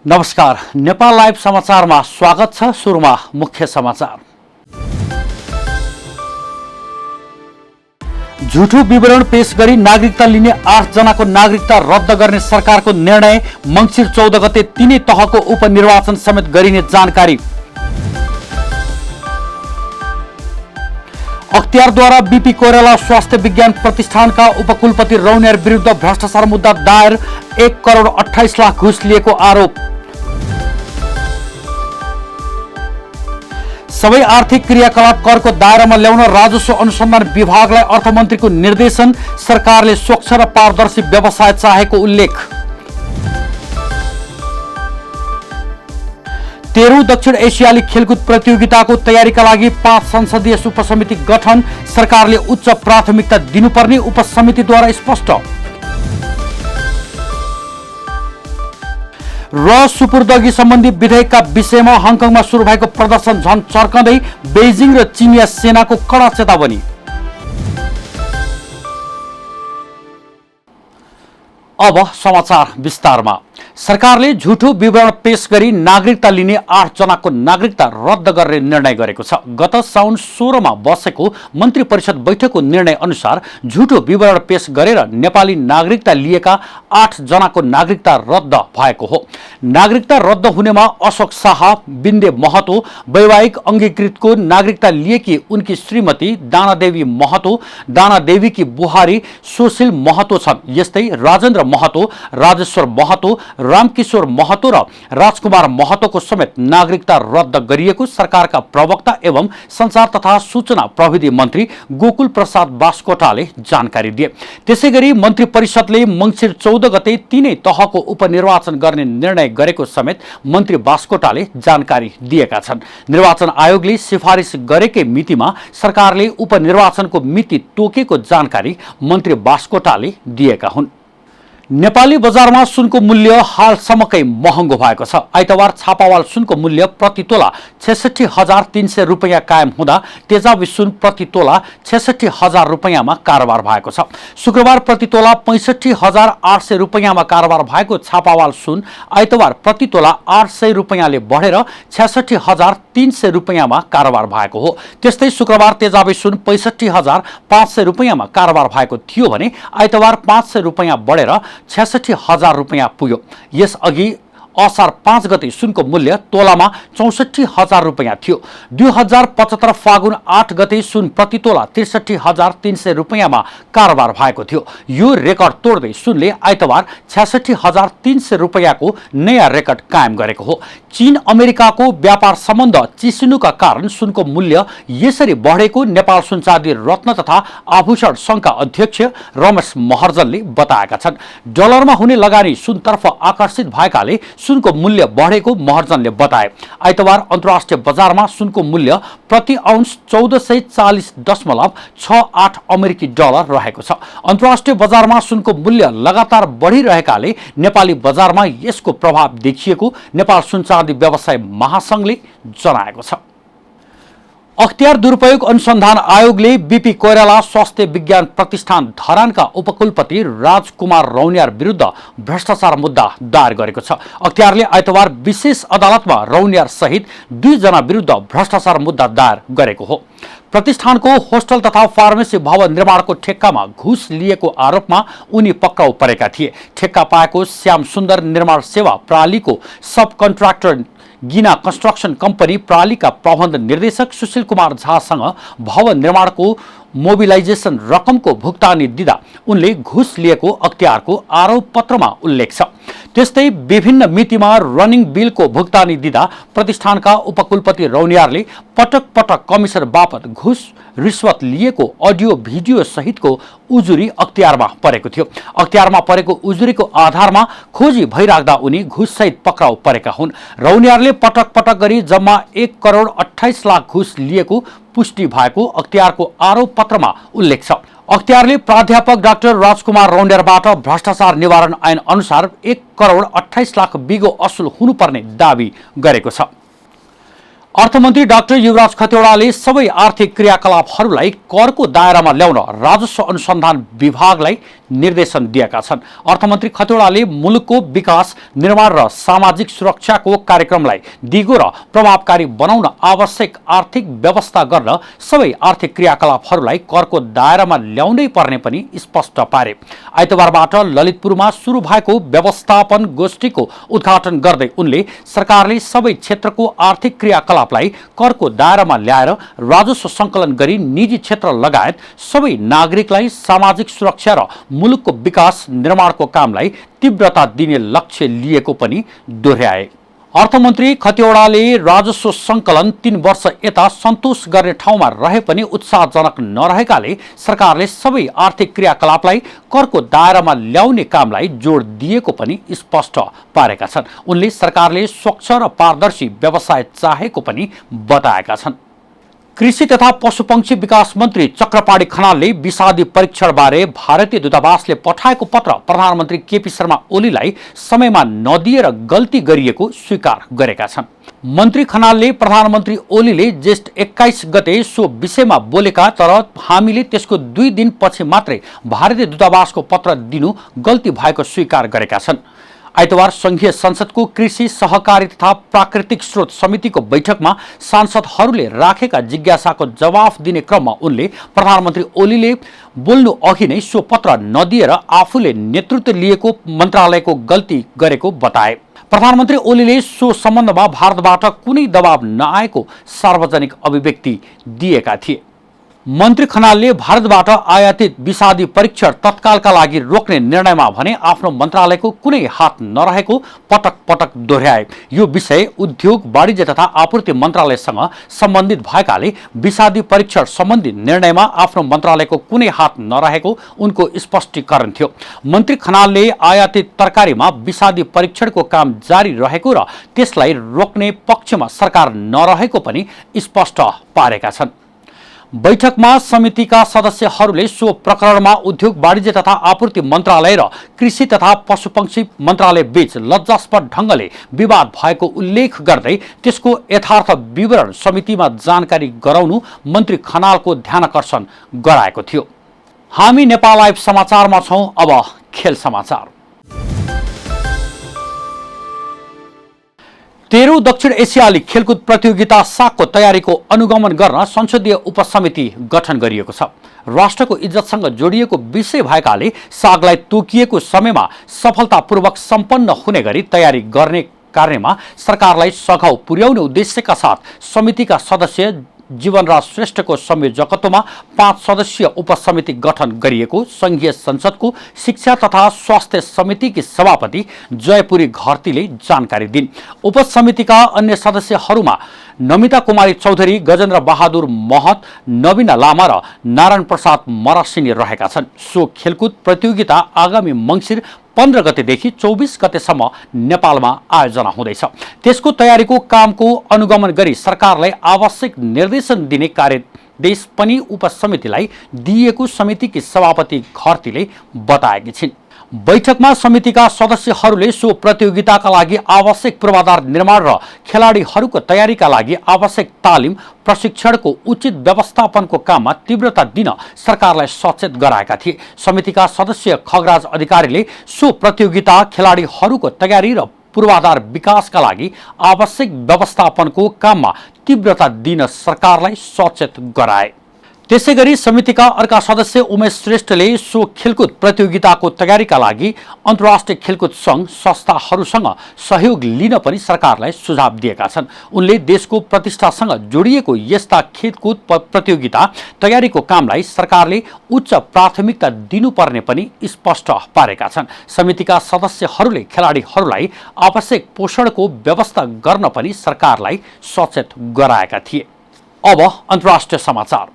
नमस्कार, नेपाल लाइभ समाचारमा स्वागत छ। सुरुमा मुख्य समाचार। झुठो विवरण पेश गरी नागरिकता लिने 8 जनाको नागरिकता रद्द गर्ने सरकारको निर्णय। मङ्सिर 14 गते तीनै तहको उपनिर्वाचन समेत गरिने जानकारी। अख्तियारद्वारा बीपी कोइराला स्वास्थ्य विज्ञान प्रतिष्ठानका उपकुलपति रौनियार विरुद्ध भ्रष्टाचार मुद्दा दायर। 1 करोड 28 लाख घुस लिएको आरोप। सबै आर्थिक क्रियाकलाप करको दायरामा ल्याउन राजस्व अनुसन्धान विभागलाई अर्थमन्त्रीको निर्देशन। सरकारले स्वच्छ र पारदर्शी व्यवसाय चाहेको उल्लेख। 13औं दक्षिण एसियाली खेलकुद प्रतियोगिताको तयारीका लागि 5 संसदीय उपसमिति गठन। सरकारले उच्च प्राथमिकता दिनुपर्ने उपसमितिद्वारा स्पष्ट। र सुपुर्दगी सम्बन्धी विधेयकका विषयमा हङकङमा सुरु भएको प्रदर्शन झन चर्कँदै। बेइजिङ र चिनिया सेनाको कडा चेतावनी। अब समाचार विस्तारमा। सरकारले झुठो विवरण पेश गरी नागरिकता लिने 8 जनाको नागरिकता रद्द गर्ने निर्णय गरेको छ। गत साउन 16 मा बसेको मन्त्री परिषद बैठकको निर्णय अनुसार झुठो विवरण पेश गरेर नेपाली नागरिकता लिएका 8 जनाको नागरिकता रद्द भएको हो। नागरिकता रद्द हुनेमा अशोक शाह, बिन्दे महतो, वैवाहिक अङ्गीकृतको नागरिकता लिएकी उनकी श्रीमती दानादेवी महतो, दानादेवीकी बुहारी सुशील महतो छन्। यस्तै राजेन्द्र महतो, राजेश्वर महतो, रामकिशोर महतो र राजकुमार महतोको समेत नागरिकता रद्द गरिएको सरकारका प्रवक्ता एवं संचार तथा सूचना प्रविधि मन्त्री गोकुल प्रसाद बास्कोटाले जानकारी दिए। त्यसैगरी मन्त्री परिषदले मङ्सिर 14 गते तीनै तहको उपनिर्वाचन गर्ने निर्णय गरेको समेत मन्त्री बास्कोटाले जानकारी दिएका छन्। निर्वाचन आयोगले सिफारिस गरेकै मितिमा सरकारले उपनिर्वाचनको मिति तोकेको जानकारी मन्त्री बास्कोटाले दिएका हुन्। नेपाली बजारमा सुनको मूल्य हालसम्मकै महँगो भएको छ। आइतबार छापावाल सुनको मूल्य प्रति तोला 66,300 रुपैयाँ कायम हुँदा तेजाबी सुन प्रति तोला 66,000 रुपैयाँमा कारोबार भएको छ। शुक्रबार प्रति तोला 65,800 रुपैयाँमा कारोबार भएको छापावाल सुन आइतबार प्रति तोला 800 रुपैयाँले बढेर 66,300 रुपैयाँमा कारोबार भएको हो। त्यस्तै शुक्रबार तेजाबी सुन 65,500 रुपैयाँमा कारोबार भएको थियो भने आइतबार 500 रुपैयाँ बढेर 66,000 रुपैयाँ पुग्यो। यसअघि असार 5 गते सुनको मूल्य तोलामा 64,000 रुपैयाँ थियो। 2075 फागुन 8 गते सुन प्रति तोला 63,300 रुपैयाँमा कारोबार भएको थियो। यो रेकर्ड तोड्दै सुनले आइतबार 66,300 रुपैयाँको नयाँ रेकर्ड कायम गरेको हो। चीन अमेरिकाको व्यापार सम्बन्ध चिसिनुका कारण सुनको मूल्य यसरी बढेको नेपाल सुनचाँदी रत्न तथा आभूषण सङ्घका अध्यक्ष रमेश महर्जनले बताएका छन्। डलरमा हुने लगानी सुनतर्फ आकर्षित भएकाले सुनको मूल्य बढेको महर्जनले बताए। आइतबार अन्तर्राष्ट्रिय बजारमा सुनको मूल्य प्रति आउन्स 1440.68 अमेरिकी डलर रहेको छ। अन्तर्राष्ट्रिय बजारमा सुनको मूल्य लगातार बढिरहेकाले नेपाली बजारमा यसको प्रभाव देखिएको नेपाल सुनचाँदी व्यवसाय महासंघले जनाएको छ। अख्तियार दुरुपयोग अनुसन्धान आयोगले बीपी कोइराला स्वास्थ्य विज्ञान प्रतिष्ठान धरानका उपकुलपति राजकुमार रौनियार विरुद्ध भ्रष्टाचार मुद्दा दायर गरेको छ। अख्तियारले आइतबार विशेष अदालतमा रौनियार सहित 2 जना विरुद्ध भ्रष्टाचार मुद्दा दायर गरेको हो। प्रतिष्ठानको होस्टल तथा फार्मेसी भवन निर्माणको ठेक्कामा घुस लिएको आरोपमा उनी पक्राउ परेका थिए। ठेक्का पाएको श्याम सुन्दर निर्माण सेवा प्रणालीको सब कन्ट्राक्टर गिना कन्स्ट्रक्सन कम्पनी प्रणालीका प्रबन्ध निर्देशक सुशील कुमार झासँग भवन निर्माणको मोबिलाइजेसन रकमको भुक्तानी दिँदा उनले घुस लिएको अख्तियारको आरोप पत्रमा उल्लेख छ। त्यस्तै विभिन्न मितिमा रनिङ बिलको भुक्तानी दिँदा प्रतिष्ठानका उपकुलपति रौनियारले पटक पटक कमिसन बापत घुस रिश्वत लिएको अडियो भिडियो सहितको उजुरी अख्तियारमा परेको थियो। अख्तियारमा परेको उजुरीको आधारमा खोजी भइराख्दा उनी घुससहित पक्राउ परेका हुन्। रौनियारले पटक पटक गरी जम्मा 1 करोड 28 लाख घुस लिएको पुष्टि भएको अख्तियारको आरोप पत्रमा उल्लेख छ। अख्तियारले प्राध्यापक डाक्टर राजकुमार रौनियारबाट भ्रष्टाचार निवारण ऐन अनुसार 1 करोड 28 लाख बिगो असुल हुनुपर्ने दावी गरेको छ। अर्थमन्त्री डाक्टर युवराज खतिवड़ाले सबै आर्थिक क्रियाकलापहरूलाई करको दायरामा ल्याउन राजस्व अनुसन्धान विभागलाई निर्देशन दिएका छन्। अर्थमन्त्री खतिवड़ाले मुलुकको विकास, निर्माण र सामाजिक सुरक्षाको कार्यक्रमलाई दिगो र प्रभावकारी बनाउन आवश्यक आर्थिक व्यवस्था गर्न सबै आर्थिक क्रियाकलापहरूलाई करको दायरामा ल्याउनै पर्ने पनि स्पष्ट पारे। आइतबारबाट ललितपुरमा सुरु भएको व्यवस्थापन गोष्ठीको उद्घाटन गर्दै उनले सरकारले सबै क्षेत्रको आर्थिक क्रियाकलापलाई करको दायरामा ल्याएर राजस्व सङ्कलन गरी निजी क्षेत्र लगायत सबै नागरिकलाई सामाजिक सुरक्षा र मुलुकको विकास निर्माणको कामलाई तीव्रता दिने लक्ष्य लिएको पनि दोहोर्याए। अर्थमन्त्री खतिवड़ाले राजस्व सङ्कलन 3 वर्ष यता सन्तोष गर्ने ठाउँमा रहे पनि उत्साहजनक नरहेकाले सरकारले सबै आर्थिक क्रियाकलापलाई करको दायरामा ल्याउने कामलाई जोड दिएको पनि स्पष्ट पारेका छन्। उनले सरकारले स्वच्छ र पारदर्शी व्यवसाय चाहेको पनि बताएका छन्। कृषि तथा पशुपक्षी विकास मन्त्री चक्रपाणी खनालले विषादी परीक्षण बारे भारतीय दूतावासले पठाएको पत्र प्रधानमन्त्री केपी शर्मा ओलीलाई समयमा नदिएर गल्ती गरिएको स्वीकार गरेका छन्। मन्त्री खनालले प्रधानमन्त्री ओलीले जेष्ठ 21 गते सो विषयमा बोलेका तर हामीले त्यसको 2 दिन पछि मात्रै भारतीय दूतावासको पत्र दिनु गल्ती भएको स्वीकार गरेका छन्। आइतबार संघीय संसदको कृषि, सहकारी तथा प्राकृतिक स्रोत समितिको बैठकमा सांसदहरूले राखेका जिज्ञासाको जवाफ दिने क्रममा उनले प्रधानमन्त्री ओलीले बोल्नु अघि नै सो पत्र नदिएर आफूले नेतृत्व लिएको मन्त्रालयको गल्ती गरेको बताए। प्रधानमन्त्री ओलीले सो सम्बन्धमा भारतबाट कुनै दबाव नआएको सार्वजनिक अभिव्यक्ति दिएका थिए। मन्त्री खनालले भारतबाट आयातित विषादी परीक्षण तत्कालका लागि रोक्ने निर्णयमा भने आफ्नो मन्त्रालयको कुनै हात नरहेको पटक पटक दोहोर्याए। यो विषय उद्योग, वाणिज्य तथा आपूर्ति मन्त्रालयसँग सम्बन्धित भएकाले विषादी परीक्षण सम्बन्धी निर्णयमा आफ्नो मन्त्रालयको कुनै हात नरहेको उनको स्पष्टीकरण थियो। मन्त्री खनालले आयातित तरकारीमा विषादी परीक्षणको काम जारी रहेको र त्यसलाई रोक्ने पक्षमा सरकार नरहेको पनि स्पष्ट पारेका छन्। बैठकमा समितिका सदस्यहरूले सो प्रकरणमा उद्योग, वाणिज्य तथा आपूर्ति मन्त्रालय र कृषि तथा पशुपक्षी मन्त्रालय बीच लज्जास्पद ढङ्गले विवाद भएको उल्लेख गर्दै त्यसको यथार्थ विवरण समितिमा जानकारी गराउनु मन्त्री खनालको ध्यानकर्षण गराएको थियो। हामी नेपाल लाइभ समाचारमा छौं। अब खेल समाचार। 13औं दक्षिण एसियाली खेलकुद प्रतियोगिता सागको तयारीको अनुगमन गर्न संसदीय उपसमिति गठन गरिएको छ। राष्ट्रको इज्जतसँग जोडिएको विषय भएकाले सागलाई तोकिएको समयमा सफलतापूर्वक सम्पन्न हुने गरी तयारी गर्ने कार्यमा सरकारलाई सघाउ पुर्याउने उद्देश्यका साथ समितिका सदस्य जीवनराज श्रेष्ठको संयोजकत्वमा 5 सदस्यीय उपसमिति गठन गरिएको संघीय संसदको शिक्षा तथा स्वास्थ्य समितिकी सभापति जयपुरी घरतीले जानकारी दिन्। उपसमितिका अन्य सदस्यहरूमा नमिता कुमारी चौधरी, गजेन्द्र बहादुर महत, नवीना लामा र नारायण प्रसाद मरासिनी रहेका छन्। सो खेलकुद प्रतियोगिता आगामी मङ्सिर 15 गतेदेखि 24 गतेसम्म नेपालमा आयोजना हुँदैछ। त्यसको तयारीको कामको अनुगमन गरी सरकारलाई आवश्यक निर्देशन दिने कार्यदेश पनि उपसमितिलाई दिएको समितिकी सभापति घरतीले बताएकी छिन्। बैठकमा समितिका सदस्यहरूले सो प्रतियोगिताका लागि आवश्यक पूर्वाधार निर्माण र खेलाडीहरूको तयारीका लागि आवश्यक तालिम, प्रशिक्षणको उचित व्यवस्थापनको काममा तीव्रता दिन सरकारलाई सचेत गराएका थिए। समितिका सदस्य खगराज अधिकारीले सो प्रतियोगिता, खेलाडीहरूको तयारी र पूर्वाधार विकासका लागि आवश्यक व्यवस्थापनको काममा तीव्रता दिन सरकारलाई सचेत गराए। त्यसैगरी समितिका अर्का सदस्य उमेश श्रेष्ठले सो खेलकुद प्रतियोगिताको तयारीका लागि अन्तर्राष्ट्रिय खेलकुद सङ्घ संस्थाहरूसँग सहयोग लिन पनि सरकारलाई सुझाव दिएका छन्। उनले देशको प्रतिष्ठासँग जोडिएको यस्ता खेलकुद प्रतियोगिता तयारीको कामलाई सरकारले उच्च प्राथमिकता दिनुपर्ने पनि स्पष्ट पारेका छन्। समितिका सदस्यहरूले खेलाडीहरूलाई आवश्यक पोषणको व्यवस्था गर्न पनि सरकारलाई सचेत गराएका थिए। अब अन्तर्राष्ट्रिय समाचार।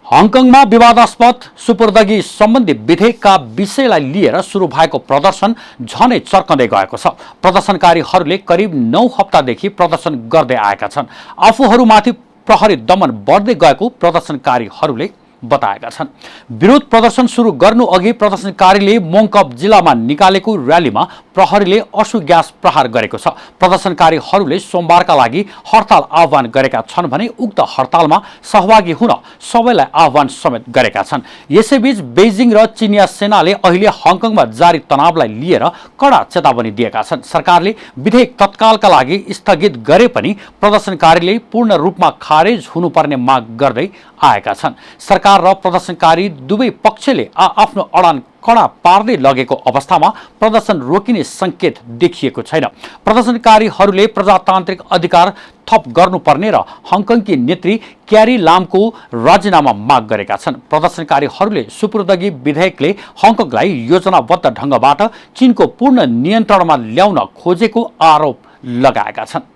हङकङमा विवादास्पद सुपुर्दगी सम्बन्धी विधेयकका विषयलाई लिएर सुरु भएको प्रदर्शन झनै चर्कँदै गएको छ। प्रदर्शनकारीहरूले करिब 9 हप्तादेखि प्रदर्शन गर्दै आएका छन्। आफूहरूमाथि प्रहरी दमन बढ्दै गएको प्रदर्शनकारीहरूले बताएका छन्। विरोध प्रदर्शन सुरु गर्नु अघि प्रदर्शनकारीले मोङकप जिल्लामा निकालेको र्यालीमा प्रहरीले अश्रु ग्यास प्रहार गरेको छ। प्रदर्शनकारीहरूले सोमबारका लागि हडताल आह्वान गरेका छन् भने उक्त हडतालमा सहभागी हुन सबैलाई आह्वान समेत गरेका छन्। यसैबीच बेजिङ र चिनिया सेनाले अहिले हङकङमा जारी तनावलाई लिएर कडा चेतावनी दिएका छन्। सरकारले विधेयक तत्कालका लागि स्थगित गरे पनि प्रदर्शनकारीले पूर्ण रूपमा खारेज हुनुपर्ने माग गर्दै आएका छन्। सरकार र प्रदर्शनकारी दुवै पक्षले आफ्नो अडान कडा पार्दै लगेको अवस्थामा प्रदर्शन रोकिने संकेत देखिएको छैन। प्रदर्शनकारीहरूले प्रजातान्त्रिक अधिकार थप गर्नुपर्ने र हङकङकी नेत्री क्यारी लामको राजीनामा माग गरेका छन्। प्रदर्शनकारीहरूले सुपुर्दगी विधेयकले हङकङलाई योजनाबद्ध ढङ्गबाट चीनको पूर्ण नियन्त्रणमा ल्याउन खोजेको आरोप लगाएका छन्।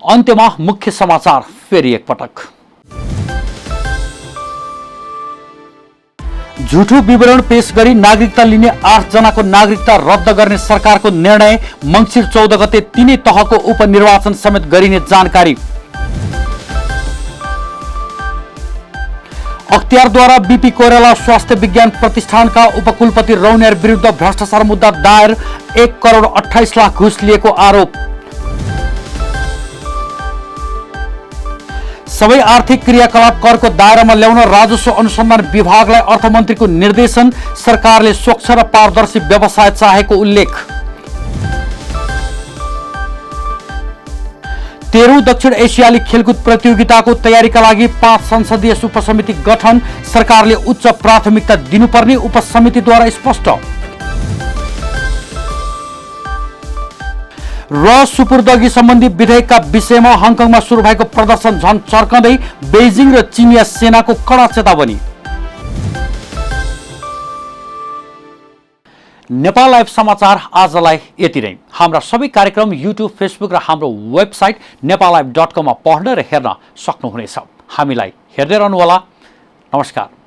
अन्त्यमा मुख्य समाचार फेरि एकपटक। झुठो विवरण पेश गरी नागरिकता लिने 8 जनाको नागरिकता रद्द गर्ने सरकारको निर्णय। मङ्सिर 14 गते तीनै तहको उपनिर्वाचन समेत गरिने जानकारी। अख्तियारद्वारा बीपी कोइराला स्वास्थ्य विज्ञान प्रतिष्ठानका उपकुलपति रौनियार विरुद्ध भ्रष्टाचार मुद्दा दायर। 1 करोड 28 लाख घुस लिएको आरोप। सबै आर्थिक क्रियाकलाप करको दायरामा ल्याउन राजस्व अनुसन्धान विभागलाई अर्थमन्त्रीको निर्देशन। सरकारले स्वच्छ र पारदर्शी व्यवसाय चाहेको उल्लेख। 13औं दक्षिण एसियाली खेलकुद प्रतियोगिताको तयारीका लागि 5 संसदीय उपसमिति गठन। सरकारले उच्च प्राथमिकता दिनुपर्ने उपसमितिद्वारा स्पष्ट। र सुपुर्दगी सम्बन्धी विधेयकका विषयमा हङकङमा सुरु भएको प्रदर्शन झन चर्कँदै। बेजिङ र चिनिया सेनाको कडा चेतावनी। नेपाल लाइभ समाचार आजलाई यति नै। हाम्रा सबै कार्यक्रम युट्युब, फेसबुक र हाम्रो वेबसाइट nepallive.com मा पढ्न र हेर्न सक्नुहुनेछ। हामीलाई हेर्दै रहनुहोला। नमस्कार।